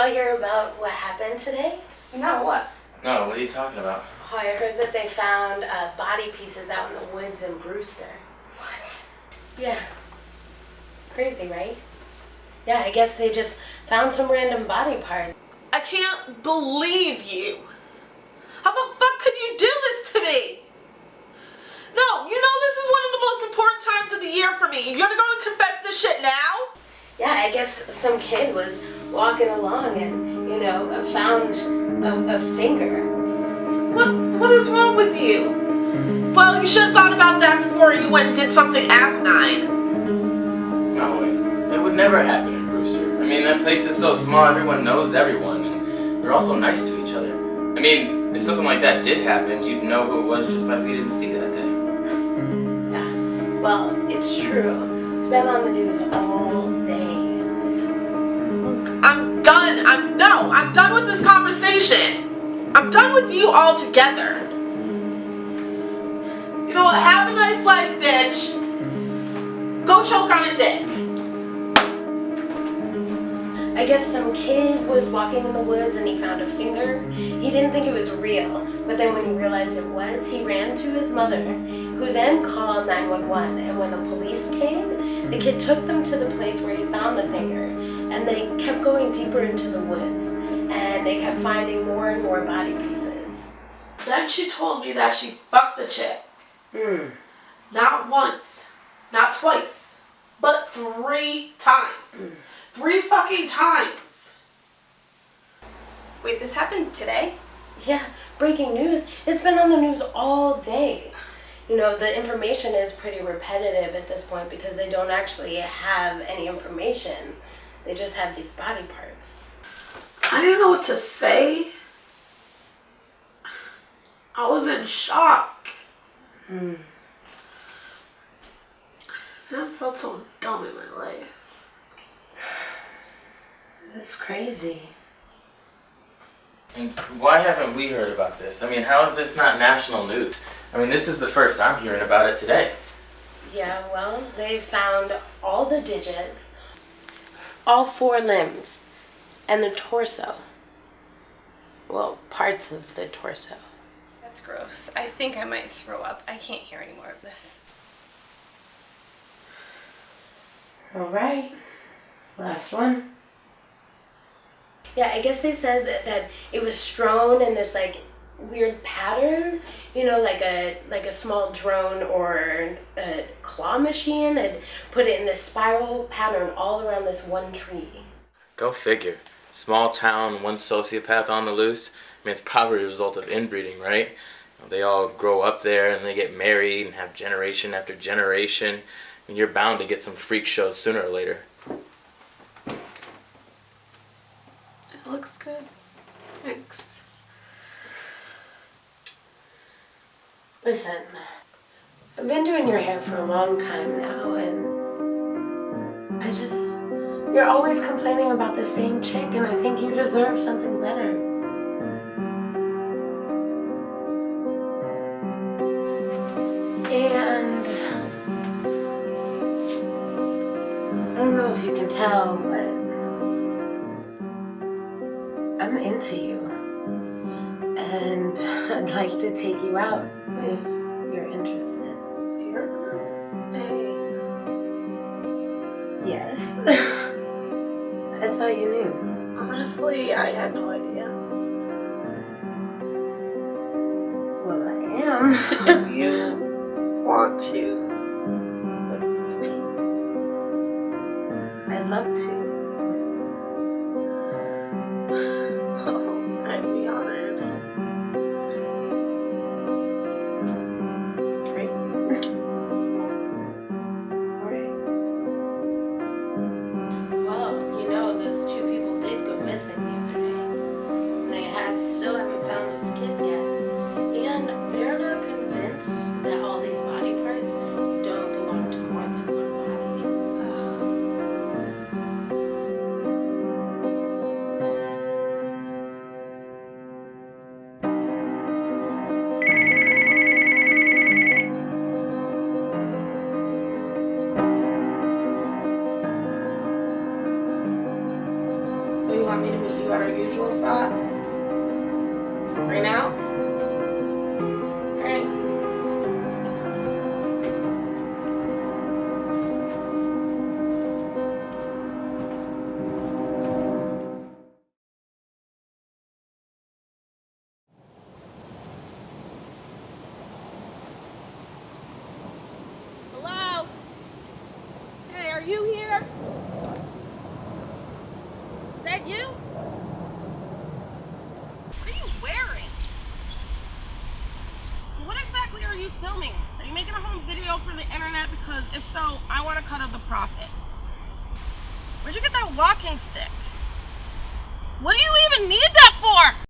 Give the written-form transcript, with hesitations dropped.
y'all hear about what happened today? No, what? No, what are you talking about? Oh, I heard that they found body pieces out in the woods in Brewster. What? Yeah. Crazy, right? Yeah, I guess they just found some random body part. I can't believe you. How the fuck could you do this to me? No, you know this is one of the most important times of the year for me. You gonna go and confess this shit now? Yeah, I guess some kid was walking along and, found a finger. What is wrong with you? Well, you should have thought about that before you went and did something asinine. No way. It would never happen in Brewster. I mean, that place is so small, everyone knows everyone, and they're also nice to each other. I mean, if something like that did happen, you'd know who it was just by who you didn't see that day. Yeah, well, it's true. It's been on the news all day. I'm done. I'm done with this conversation. I'm done with you altogether. You know what? Have a nice life, bitch. Go choke on a dick. I guess some kid was walking in the woods and he found a finger. He didn't think it was real, but then when he realized it was, he ran to his mother, who then called 911. And when the police came, the kid took them to the place where he found the finger, and they kept going deeper into the woods, and they kept finding more and more body pieces. Then she told me that she fucked the chick. Not once, not twice, but 3 times. 3 fucking times. Wait, this happened today? Yeah, breaking news. It's been on the news all day. The information is pretty repetitive at this point because they don't actually have any information. They just have these body parts. I didn't know what to say. I was in shock. I felt so dumb in my life. It's crazy. And why haven't we heard about this? I mean, how is this not national news? I mean, this is the first I'm hearing about it today. Yeah, well, they found all the digits, all 4 limbs, and the torso. Well, parts of the torso. That's gross. I think I might throw up. I can't hear any more of this. All right, last one. Yeah, I guess they said that it was strewn in this weird pattern, like a small drone or a claw machine and put it in this spiral pattern all around this one tree. Go figure. Small town, one sociopath on the loose. I mean, it's probably a result of inbreeding, right? They all grow up there and they get married and have generation after generation. I mean, you're bound to get some freak shows sooner or later. It looks good. Thanks. Listen, I've been doing your hair for a long time now, and you're always complaining about the same chick, and I think you deserve something better. And I don't know if you can tell, but I'm into you. And I'd like to take you out if you're interested. Hey. Yes. I thought you knew. Honestly, I had no idea. Well, I am. If you want to with me, I'd love to. I'd be honored. Great. Alright. Well, those 2 people did go missing the other day. They still haven't found those kids yet. And they're not convinced that all these body parts don't belong to more than one body. filming? Are you making a home video for the internet? Because if so, I want a cut of the profit. Where'd you get that walking stick? What do you even need that for?